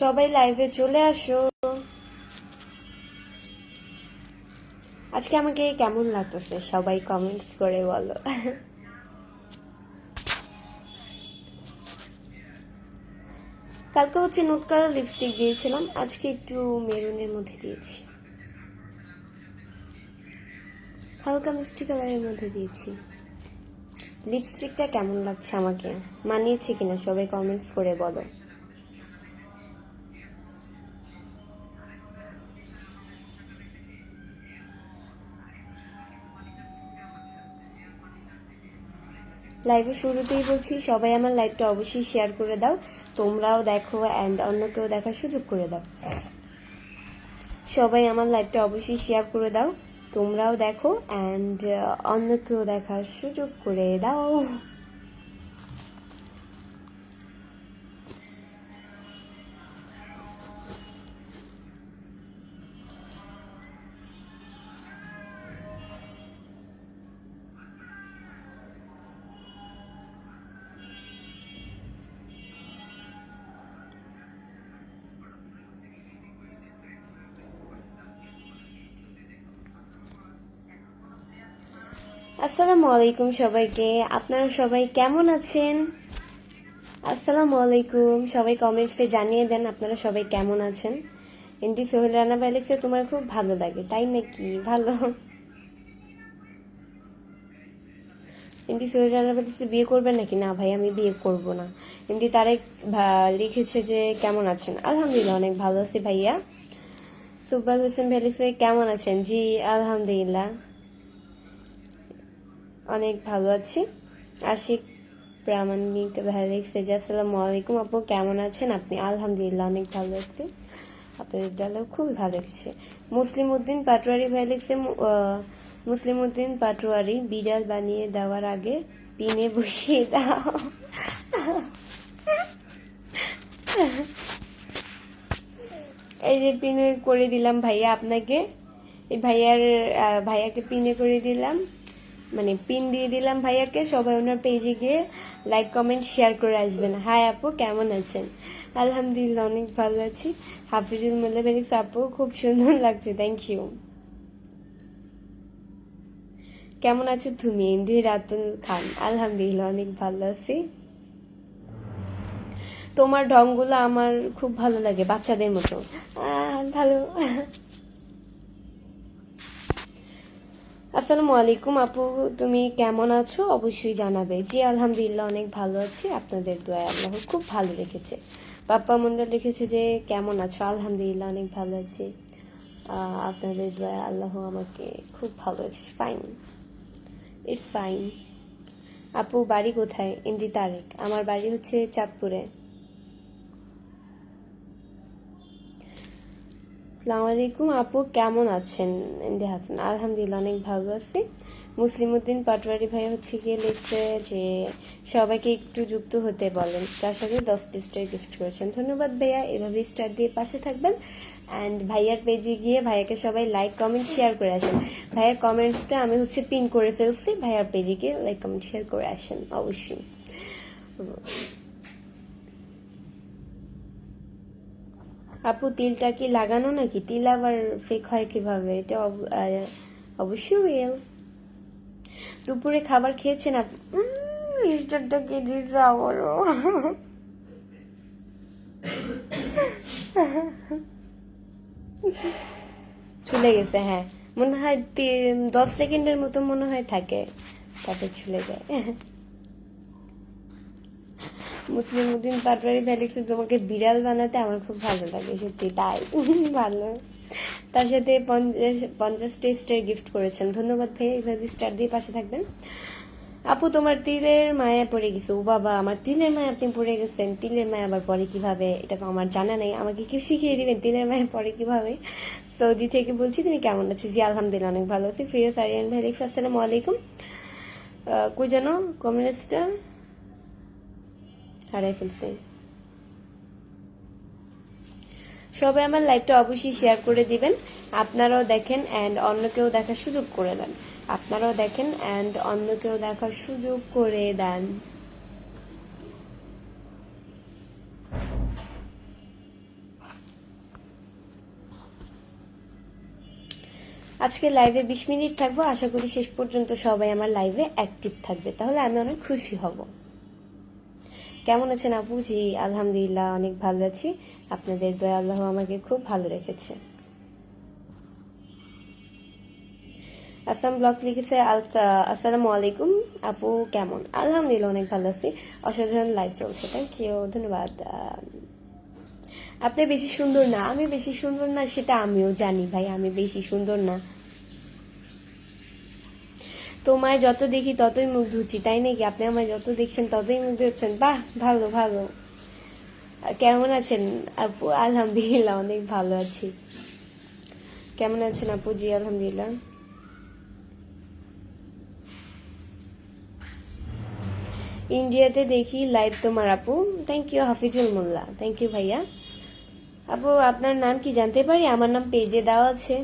সবাই লাইভে চলে আসো। আজকে আমাকে কেমন লাগতেছে সবাই কমেন্টস করে বলো। কালকে হচ্ছে নোট কালার লিপস্টিক দিয়েছিলাম, আজকে একটু মেরুনের মধ্যে দিয়েছি, হালকা মিষ্টি কালারের মধ্যে দিয়েছি। লিপস্টিকটা কেমন লাগছে, আমাকে মানিয়েছে কিনা সবাই কমেন্টস করে বলো। লাইভে শুরুতেই বলছি, সবাই আমার লাইভটা অবশ্যই শেয়ার করে দাও, তোমরাও দেখো অ্যান্ড অন্যকেও দেখার সুযোগ করে দাও। সবাই আমার লাইভটা অবশ্যই শেয়ার করে দাও, তোমরাও দেখো অ্যান্ড অন্যকেও দেখার সুযোগ করে দাও। আসসালামু আলাইকুম সবাইকে, আপনারা সবাই কেমন আছেন? আসসালামু আলাইকুম, সবাই কমেন্টসে জানিয়ে দেন আপনারা সবাই কেমন আছেন। এনটি সোহেল রানা ভাই লিখছে তোমার খুব ভালো লাগে, তাই নাকি? ভালো। এমডি সোহেল রানা ভাই লিখছে বিয়ে করবেন নাকি? না ভাই, আমি বিয়ে করব না। এমডি তারেক লিখেছে যে কেমন আছেন? আলহামদুলিল্লাহ অনেক ভালো আছি ভাইয়া। সুব্বাল হোসেন ভাই লিখছে কেমন আছেন? জি আলহামদুলিল্লাহ অনেক ভালো আছি। আশিক প্রামাণিক ভাই লিখছে যে আসসালামু আলাইকুম আপু, কেমন আছেন আপনি? আলহামদুলিল্লাহ অনেক ভালো আছি, আপনাদের ডায়লগ খুবই ভালো লেগেছে। মুসলিম উদ্দিন পাটোয়ারি ভাই লিখছে মুসলিম উদ্দিন পাটোয়ারি, বিড়াল বানিয়ে দেওয়ার আগে পিনে বসিয়ে দাও। এই যে পিনে করে দিলাম ভাইয়া আপনাকে, এই ভাইয়াকে পিনে করে দিলাম, মানে পিন দিয়ে দিলাম ভাইয়াকে। সবাই ওনার পেজে গিয়ে লাইক কমেন্ট শেয়ার করে আসবেন। হাই আপু, কেমন আছেন? আলহামদুলিল্লাহ অনেক ভালো আছি। হাফিজুল মোল্লা ফেলিক্স আপু, খুব সুন্দর লাগছে, থ্যাংক ইউ। কেমন আছো তুমি? ইন্দ্রি রাতুল খান, আলহামদুলিল্লাহ অনেক ভালো আছি। তোমার ঢংগুলো আমার খুব ভালো লাগে, বাচ্চাদের মতো। ভালো। আসসালামু আলাইকুম আপু, তুমি কেমন আছো? অবশ্যই জানাবে। জি আলহামদুলিল্লাহ অনেক ভালো আছি, আপনাদের দোয়ায় আল্লাহ খুব ভালো রেখেছে। পাপ্পা মন্ডল লিখেছে যে কেমন আছো? আলহামদুলিল্লাহ অনেক ভালো আছি, আপনাদের দোয়ায় আল্লাহ আমাকে খুব ভালো রেখেছে। Fine, it's fine. আপু বাড়ি কোথায়? এনডি তারেক, আমার বাড়ি হচ্ছে চাঁদপুরে। আসসালামু আলাইকুম আপু, কেমন আছেন? এনডি হাসান, আলহামদুলিল্লাহ অনেক ভালো আছি। মুসলিম উদ্দিন পাটোয়ারি ভাই হচ্ছে গিয়ে লিখছে যে সবাইকে একটু যুক্ত হতে বলেন, তার সাথে 10টি স্টার গিফট করেছেন। ধন্যবাদ ভাইয়া, এভাবে স্টার দিয়ে পাশে থাকবেন অ্যান্ড ভাইয়ার পেজে গিয়ে ভাইয়াকে সবাই লাইক কমেন্ট শেয়ার করে আসেন। ভাইয়ার কমেন্টসটা আমি হচ্ছে পিন করে ফেলছি, ভাইয়ার পেজে গিয়ে লাইক কমেন্ট শেয়ার করে আসেন অবশ্যই। আপু তিলটা কি লাগানো নাকি? তিল আবার ফেক হয় কিভাবে? এটা অবশ্যই রিয়েল। দুপুরে খাবার খেয়েছেন আপনি? মিস্টারটা কে দিয়েছে আবারও? চলে গেছে, হ্যাঁ মনে হয় 10 সেকেন্ডের মতো মনে হয় থাকে, তারপর চলে যায়। মুসলিম উদ্দিন পাটোয়ারি ভ্যালিক্স, তোমাকে বিড়াল বানাতে আমার খুব ভালো লাগে, সত্যি তাই। ভালো। তার সাথে 50টি স্টার গিফট করেছেন, ধন্যবাদ ভাই, এইভাবে স্টার দিয়ে পাশে থাকবেন। আপু তোমার তিলের মায়া পড়ে গেছে? ও বাবা, আমার তিলের মায়া আপনি পড়ে গেছেন? তিলের মায়া আবার পরে কিভাবে, এটা তো আমার জানা নেই, আমাকে কেউ শিখিয়ে দিবেন তিলের মায়া পরে কিভাবে। সৌদি থেকে বলছি, তুমি কেমন আছো? জি আলহামদুলিল্লাহ অনেক ভালো আছি। ফিরোজ আরিয়ান ভাই লিখছে আসসালামু আলাইকুম, কই জানো কমিউনিস্টটা হারাই ফেলছে। সবাই আমার লাইভটা অবশ্যই শেয়ার করে দিবেন, আপনারাও দেখেন অ্যান্ড অন্যকেও দেখার সুযোগ করে দেন। আপনারাও দেখেন অ্যান্ড অন্যকেও দেখার সুযোগ করে দেন। আজকে লাইভে 20 মিনিট থাকবো, আশা করি শেষ পর্যন্ত সবাই আমার লাইভে অ্যাক্টিভ থাকবে, তাহলে আমি অনেক খুশি হব। কেমন আছেন আপু? জি আলহামদুলিল্লাহ অনেক ভালো আছি, আপনাদের দয়া আল্লাহ আমাকে খুব ভালো রেখেছে। আসাম ব্লগ লিখেছে আসসালামু আলাইকুম আপু, কেমন? আলহামদুলিল্লাহ অনেক ভালো আছি, অসাধারণ লাইভ চলছে, থ্যাংক ইউ, ধন্যবাদ। আপনি বেশি সুন্দর না, আমি বেশি সুন্দর না সেটা আমিও জানি ভাই, আমি বেশি সুন্দর না। তোমায় যত দেখি ততই মুগ্ধ হচ্ছি, তাই নাকি? আপনি আমায় যত দেখছেন ততই মুগ্ধ হচ্ছেন, বাহ ভালো ভালো। কেমন আছেন আপু? আলহামদুলিল্লাহ অনেক ভালো আছি। কেমন আছেন আপু? জি আলহামদুলিল্লাহ। ইন্ডিয়াতে দেখি লাইভ তোমার আপু, thank you Hafizul Molla, thank you ভাইয়া। আপু আপনার নাম কি জানতে পারি? আমার নাম পেজে দেওয়া আছে।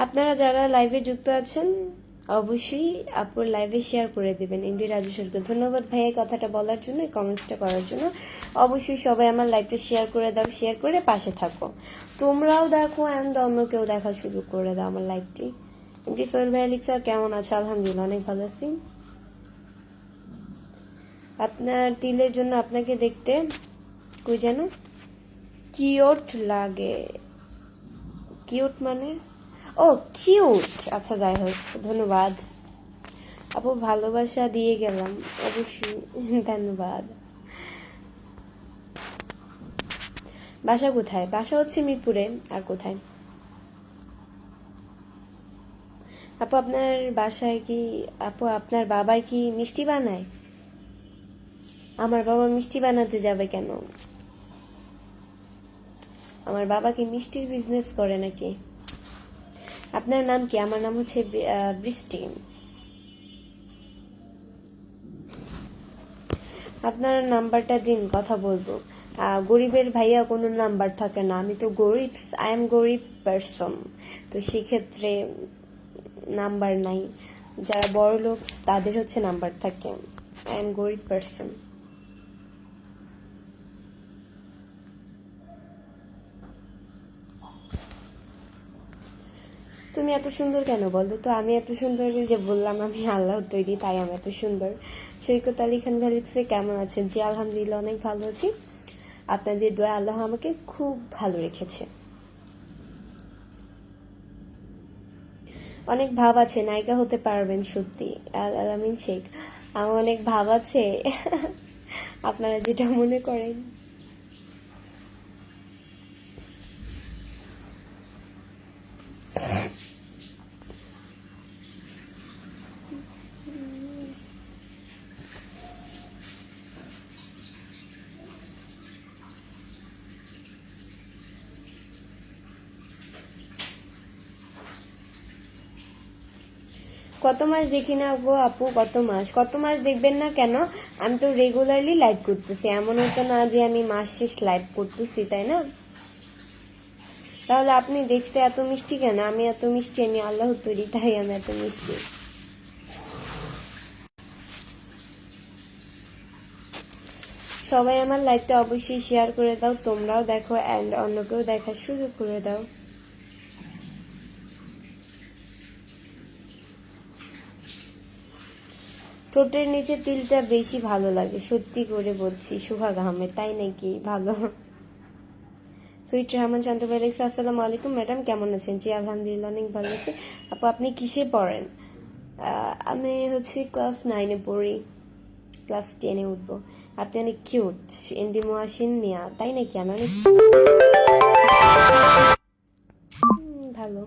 আপনারা যারা লাইভে যুক্ত আছেন অবশ্যই আপুর লাইভে শেয়ার করে দেবেন। এমডি রাজু সরকার, ধন্যবাদ ভাইয়া কথাটা বলার জন্য, কমেন্টসটা করার জন্য। অবশ্যই সবাই আমার লাইভটা শেয়ার করে দাও, শেয়ার করে পাশে থাকো, তোমরাও দেখো অ্যান্ড অন্য কেউ দেখা শুরু করে দাও আমার লাইভটি। এমডি সোহেল ভাইয়া লিখছে কেমন আছে? আলহামদুলিল্লাহ অনেক ভালো আছি। আপনার তিলের জন্য আপনাকে দেখতে কই যেন কিউট লাগে। কিউট মানে? ও কিউট, আচ্ছা যাই হোক, ধন্যবাদ আপু, ভালোবাসা দিয়ে গেলাম, অবশ্যই ধন্যবাদ। বাসা কোথায়? বাসা হচ্ছে মিরপুরে। আর কোথায়? আপু আপনার বাসায় কি, আপু আপনার বাবা কি মিষ্টি বানায়? আমার বাবা মিষ্টি বানাতে যাবে কেন? আমার বাবা কি মিষ্টির বিজনেস করে নাকি? আপনার নাম কি? আমার নাম হচ্ছে বৃষ্টি। আপনার নাম্বারটা দিন, কথা বলবো। গরিবের ভাইয়া কোনো নাম্বার থাকে না, আমি তো গরিব, আই এম গরিব পারসন, তো সেক্ষেত্রে নাম্বার নাই। যারা বড় লোক তাদের হচ্ছে নাম্বার থাকে, আই এম গরিব পারসন। তুমি এত সুন্দর কেন বলো তো? আমি এত সুন্দর যে বললাম আমি আল্লাহ তৈরি, তাই আমি এত সুন্দর। সৈকত আলী খান ভ্যালিক্সে কেমন আছেন? জি আলহামদুলিল্লাহ অনেক ভালো আছি, আপনাদের দোয়া আল্লাহ আমাকে খুব ভালো রেখেছে। অনেক ভাব আছে, নায়িকা হতে পারবেন সত্যি। আলামিন শেখ, আমার অনেক ভাব আছে আপনারা যেটা মনে করেন। কত মাস দেখি না গো আপু, কত মাস? কত মাস দেখবেন না কেন? আমি তো রেগুলারলি লাইভ করতেছি, এমন হতো না যে আমি মাস শেষ লাইভ করতেছি, তাই না? তাহলে আপনি দেখতে এত মিষ্টি কেন? আমি এত মিষ্টি? আমি আল্লাহ তৈরি, তাই আমি এত মিষ্টি। সবাই আমার লাইভটা অবশ্যই শেয়ার করে দাও, তোমরাও দেখো অ্যান্ড অন্যকেও দেখার সুযোগ করে দাও। ঠোঁটের নিচে তিলটা বেশি ভালো লাগে, সত্যি করে বলছি সুহাগ আহমেদ, তাই নাকি? ভালো। সুইট রহমান শান্ত ফেলিক্স, আসসালামু আলাইকুম ম্যাডাম, কেমন আছেন? জি আলহামদুলিল্লাহ অনেক ভালো আছে। আপু আপনি কিসে পড়েন? আমি হচ্ছে ক্লাস 9-এ পড়ি, ক্লাস 10-এ উঠবো। আপনি অনেক কিউট, এন্ডি মোয়াশিন মিয়া, তাই নাকি? আমি অনেক ভালো।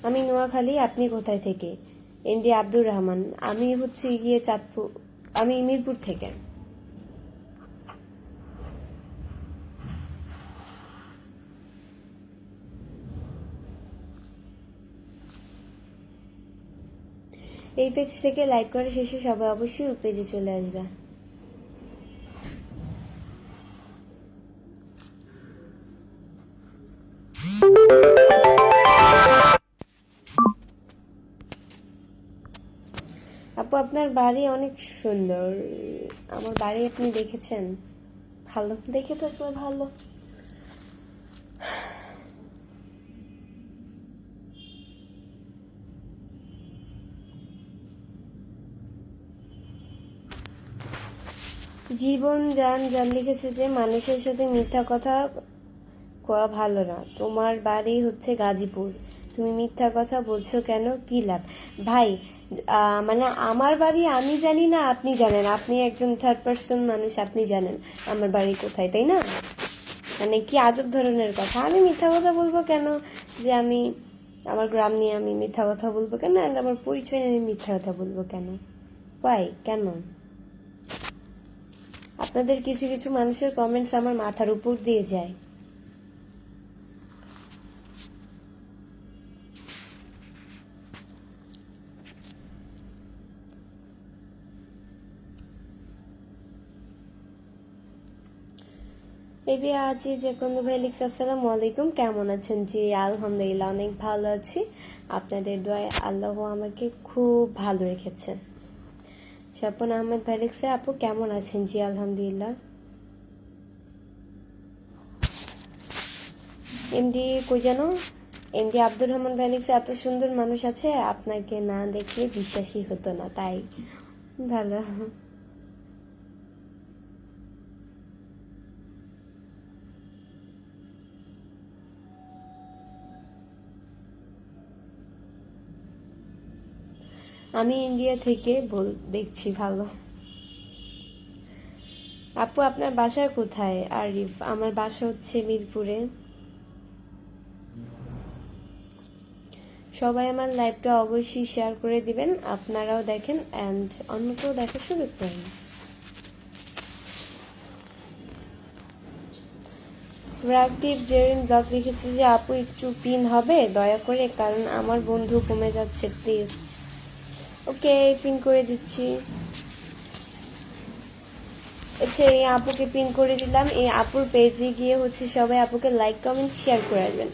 আমি নোয়াখালী, আপনি কোথায় থেকে? এন্ডি আব্দুর রহমান, আমি হচ্ছে গিয়ে চাঁদপুর, আমি মিরপুর থেকে। এই পেজ থেকে লাইক করে শেষে সবাই অবশ্যই ওই পেজে চলে আসবে। আপনার বাড়ি অনেক সুন্দর। আমার বাড়ি আপনি দেখেছেন? ভালো, দেখে থাকলে ভালো। জীবন জান জান লিখেছে যে মানুষের সাথে মিথ্যা কথা কোয়া ভালো না। তোমার বাড়ি হচ্ছে গাজীপুর, তুমি মিথ্যা কথা বলছো কেন? কি লাভ? ভাই, মানে আমার বাড়ি আমি জানি না, আপনি জানেন? আপনি একজন থার্ড পার্সন মানুষ, আপনি জানেন আমার বাড়ি কোথায়, তাই না? মানে কি আজব ধরনের কথা! আমি মিথ্যা কথা বলবো কেন? যে আমি আমার গ্রাম নিয়ে আমি মিথ্যা কথা বলবো কেন? আর আমার পরিচয় নিয়ে আমি মিথ্যা কথা বলবো কেন? ভাই কেন? আপনাদের কিছু কিছু মানুষের কমেন্টস আমার মাথার উপর দিয়ে যায়। এবি আজি যে কোনো ভাই লিখছে আসসালামু আলাইকুম, কেমন আছেন? জি আলহামদুলিল্লাহ অনেক ভালো আছি, আপনাদের দোয়ায় আল্লাহ আমাকে খুব ভালো রেখেছেন। স্বপন আহমেদ ভাই লিখছে আপু কেমন আছেন? জি আলহামদুলিল্লাহ। এমডি কই জানো, এমডি আব্দুর রহমান ভাই লিখছে এত সুন্দর মানুষ আছে আপনাকে না দেখলে বিশ্বাসই হতো না, তাই ভালো। আমি ইন্ডিয়া থেকে দেখছি, ভালো। আপু আপনার বাসা কোথায়? আরিফ, আমার বাসা হচ্ছে মিরপুরে। সবাই আমার লাইভটা অবশ্যই শেয়ার করে দিবেন, আপনারাও দেখেন অ্যান্ড অন্যকেও দেখার সুযোগ পাবেন। রাগদীপ জেরিন ব্লগ লিখেছে যে আপু একটু পিন হবে দয়া করে, কারণ আমার বন্ধু কমে যাচ্ছে, প্লিজ। ওকে, পিন করে দিচ্ছি। আচ্ছা, এই আপুকে পিন করে দিলাম। এই আপুর পেজে গিয়ে হচ্ছে সবাই আপুকে লাইক কমেন্ট শেয়ার করে আসবেন।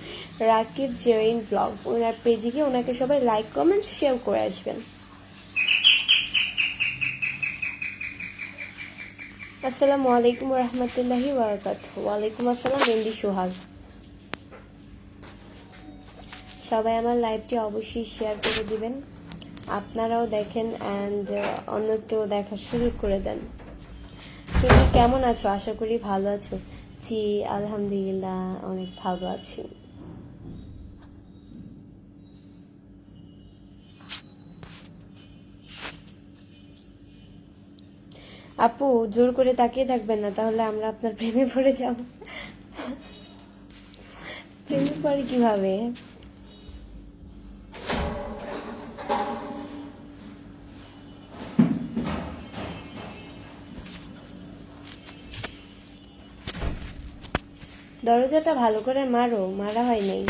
রাকিব জেরিন ব্লগ, ওনার পেজে গিয়ে ওনাকে সবাই লাইক কমেন্ট শেয়ার করে আসবেন। আসসালামু আলাইকুম রহমতুল্লাহি ওয়াবারাকাতুহু। ওয়ালাইকুম আসসালাম এমডি সোহাগ। সবাই আমার লাইভটি অবশ্যই শেয়ার করে দিবেন, আপনারাও দেখেন অ্যান্ড অন্যকেও দেখার সুযোগ করে দেন। তুমি কেমন আছো? আশা করি ভালো আছো। জি আলহামদুলিল্লাহ অনেক ভালো আছি। আপু জোর করে তাকিয়ে থাকবেন না, তাহলে আমরা আপনার প্রেমে পড়ে যাব। প্রেমে পড়ে কিভাবে? দরজাটা ভালো করে মারো, মারা হয় নাই।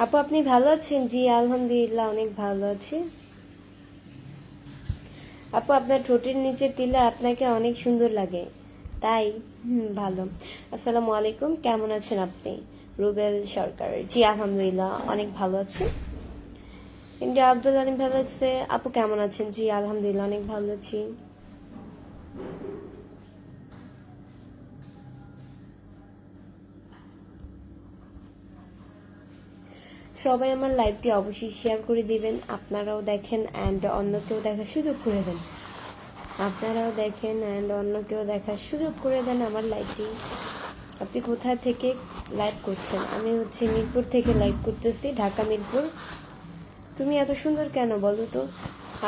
আপু আপনি ভালো আছেন? জি আলহামদুলিল্লাহ অনেক ভালো আছি। আপু আপনার ঠোঁটের নিচে তিলে আপনাকে অনেক সুন্দর লাগে, তাই? ভালো। আসসালামু আলাইকুম, কেমন আছেন আপনি? রুবেল সরকার, জি আলহামদুলিল্লাহ অনেক ভালো আছি। ইন্ডিয়া আব্দুল আলিম ভালো লাগছে, আপু কেমন আছেন? জি আলহামদুলিল্লাহ অনেক ভালো আছি। সবাই আমার লাইভটি অবশ্যই শেয়ার করে দিবেন, আপনারাও দেখেন অ্যান্ড অন্যকেও দেখার সুযোগ করে দেন। আপনারাও দেখেন অ্যান্ড অন্যকেও দেখার সুযোগ করে দেন আমার লাইভটি। আপনি কোথা থেকে লাইভ করছেন? আমি হচ্ছে মিরপুর থেকে লাইভ করতেছি, ঢাকা মিরপুর। তুমি এত সুন্দর কেন বলো তো?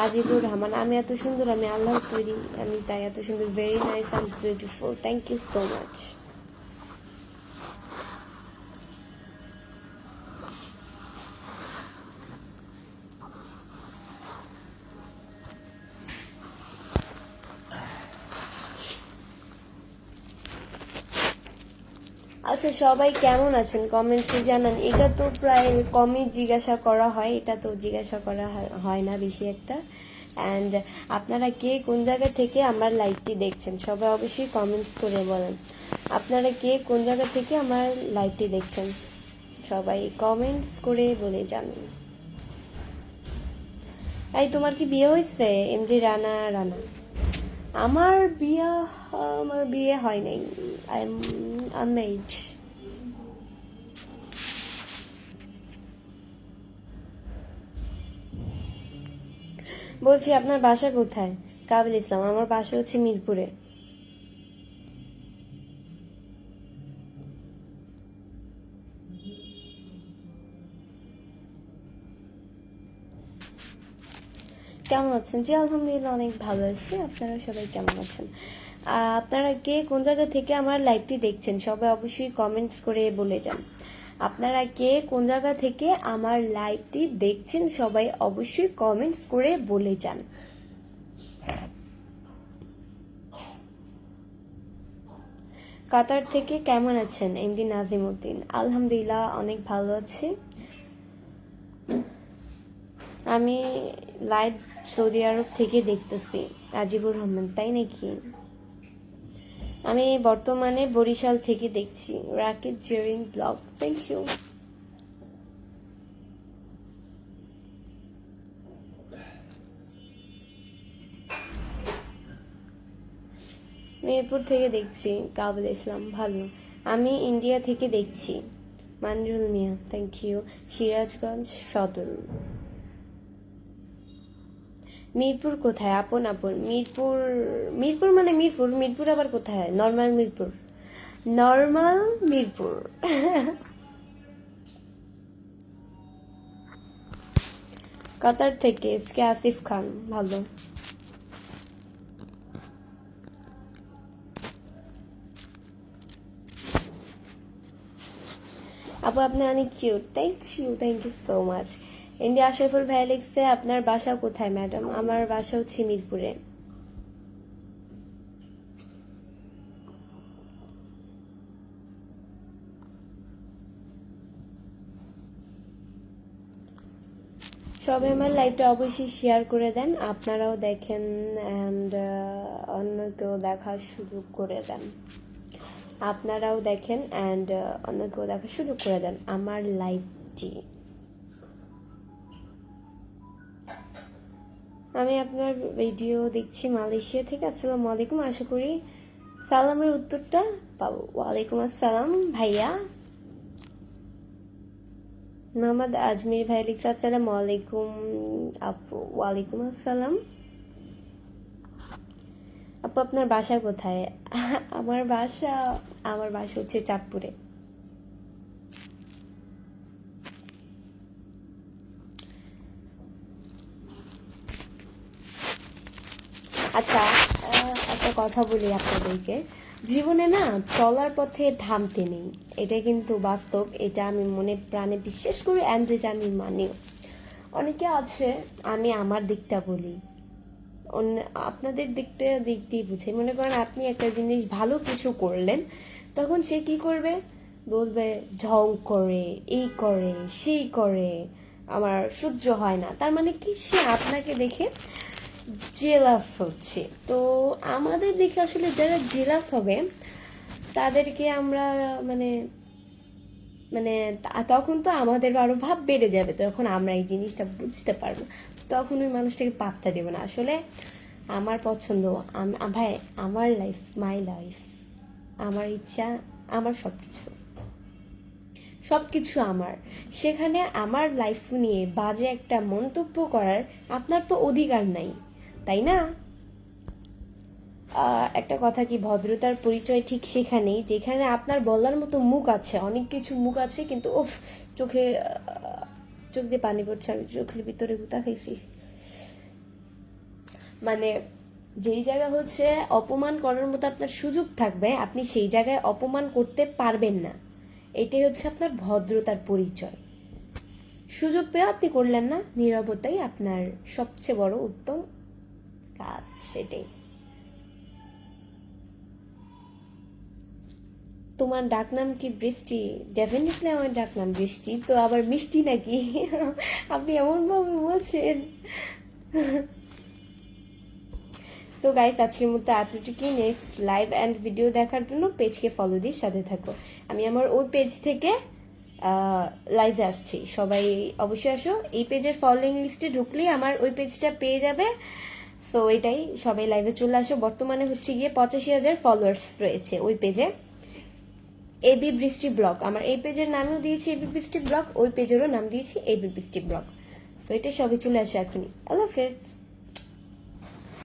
আজিবুর রহমান, আমি এত সুন্দর? আমি আল্লাহর তৈরি, আমি তাই এত সুন্দর। Very nice and beautiful, thank you so much. আচ্ছা, সবাই কেমন আছেন কমেন্টসে জানান। এটা তো প্রায় কমই জিজ্ঞাসা করা হয়, এটা তো জিজ্ঞাসা করা হয় না বেশি একটা। অ্যান্ড আপনারা কে কোন জায়গা থেকে আমার লাইভটি দেখছেন সবাই অবশ্যই কমেন্টস করে বলেন। আপনারা কে কোন জায়গা থেকে আমার লাইভটি দেখছেন সবাই কমেন্টস করে বলে জানুন। এই তোমার কি বিয়ে হয়েছে? এমডি রানা রানা। আমার বিয়ে হয় নাই, আই এম আনম্যারিড। বলছি আপনার বাসা কোথায়? কাবিল ইসলাম। আমার বাসা হচ্ছে মিরপুরে। কেমন আছেন? জি আলহামদুলিল্লাহ অনেক ভালো আছি। আপনারা সবাই কেমন আছেন? আপনারা কে কোন জায়গা থেকে আমার লাইভটি দেখছেন সবাই অবশ্যই কমেন্টস করে বলে যান। আপনারা কে কোন জায়গা থেকে আমার লাইভটি দেখছেন সবাই অবশ্যই কমেন্টস করে বলে যান। কাতার থেকে কেমন আছেন এমডি নাজিম উদ্দিন? আলহামদুলিল্লাহ অনেক ভালো আছি। আমি লাইভ সৌদি আরব থেকে দেখতেছি। আজিবুর রহমান, তাই নাকি? আমি বর্তমানে বরিশাল থেকে দেখছি। রাকিব জেরিং ব্লগ, থ্যাংক ইউ। মিরপুর থেকে দেখছি। কাবুল ইসলাম, ভালো। আমি ইন্ডিয়া থেকে দেখছি। Manarul Mia, thank you. সিরাজগঞ্জ সদর। মিরপুর কোথায়? আপন আপন মিরপুর। মিরপুর মানে মিরপুর। মিরপুর আবার কোথায়? Normal Mirpur. Normal Mirpur. Qatar থেকে এসকে আসিফ খান, ভালো। আপু আপনি অনেক cute, thank you so much. India Ashraful ভাই লিখছে আপনার বাসা কোথায় ম্যাডাম? আমার বাসা হচ্ছে মিরপুরে। সবাই আমার লাইভটা অবশ্যই শেয়ার করে দেন, আপনারাও দেখেন অ্যান্ড অন্যকেও দেখার সুযোগ করে দেন। আপনারাও দেখেন অ্যান্ড অন্যকেও দেখার সুযোগ করে দেন আমার লাইভটি। আমি আপনার ভিডিও দেখছি মালয়েশিয়া থেকে। আসসালামু আলাইকুম। আশা করি সালামের উত্তরটা পাবো। ওয়ালাইকুম আসসালাম ভাইয়া। মোহাম্মদ আজমির ভাই লিখছে আসসালামু আলাইকুম আপু। ওয়ালাইকুম আসসালাম। আপু আপনার বাসা কোথায়? আমার বাসা হচ্ছে চাঁদপুরে। আচ্ছা, একটা কথা বলি আপনাদেরকে, জীবনে না চলার পথে থামতে নেই, এটা কিন্তু বাস্তব। এটা আমি মনে প্রাণে বিশ্বাস করি অ্যান্ড যেটা আমি মানিও। অনেকে আছে, আমি আমার দিকটা বলি, আপনাদের দিক দিয়ে বুঝে। মনে করেন আপনি একটা জিনিস ভালো কিছু করলেন, তখন সে কি করবে? বলবে ঢং করে, এই করে, সেই করে, আমার সহ্য হয় না। তার মানে কি? সে আপনাকে দেখে জেলাস হচ্ছে। তো আমাদের দেখে আসলে যারা জেলাস হবে তাদেরকে আমরা মানে মানে তখন তো আমাদের আরো ভাব বেড়ে যাবে, তখন আমরা এই জিনিসটা বুঝতে পারবো, তখন ওই মানুষটাকে পাত্তা দেবো না। আসলে আমার পছন্দ, ভাই আমার লাইফ, মাই লাইফ, আমার ইচ্ছা, আমার সবকিছু আমার। সেখানে আমার লাইফ নিয়ে বাজে একটা মন্তব্য করার আপনার তো অধিকার নাই, তাই না? একটা কথা কি, ভদ্রতার পরিচয় ঠিক সেখানেই যেখানে আপনার বলার মতো মুখ আছে, অনেক কিছু মুখ আছে, কিন্তু ওফ, চোখ দিয়ে পানি পড়ছে, আমি চোখের ভিতরে গুতা খাইছি। মানে যেই জায়গা হচ্ছে অপমান করার মতো আপনার সুযোগ থাকবে, আপনি সেই জায়গায় অপমান করতে পারবেন না। এটাই হচ্ছে আপনার ভদ্রতার পরিচয়। সুযোগ পেয়ে আপনি করলেন না, নীরবতাই আপনার সবচেয়ে বড় উত্তম কাজ। সেটাই। তোমার ডাকনাম কি বৃষ্টি? ডেফিনেটলি আমার ডাকনাম বৃষ্টি। তো আবার মিষ্টি নাকি? আপনি এমন ভাবে বলছেন। সো গাইস আজকের মতো এতটুকুই। নেক্সট লাইভ অ্যান্ড ভিডিও দেখার জন্য পেজকে ফলো দিয়ে সাথে থাকো। আমি আমার ওই পেজ থেকে লাইভে আসছি, সবাই অবশ্যই আসো। এই পেজের ফলোইং লিস্টে ঢুকলেই আমার ওই পেজটা পেয়ে যাবে। সো এটাই, সবাই লাইভে চলে আসো। বর্তমানে হচ্ছে গিয়ে 85,000 ফলোয়ার্স রয়েছে ওই পেজে। এবি বৃষ্টি ব্লগ, আমার এই পেজের নামেও দিয়েছি এবি বৃষ্টি ব্লগ, ওই পেজেরও নাম দিয়েছি এবি বৃষ্টি ব্লগ। সো এটা সবাই চলে আসো এখনই। আল্লাহ হাফেজ।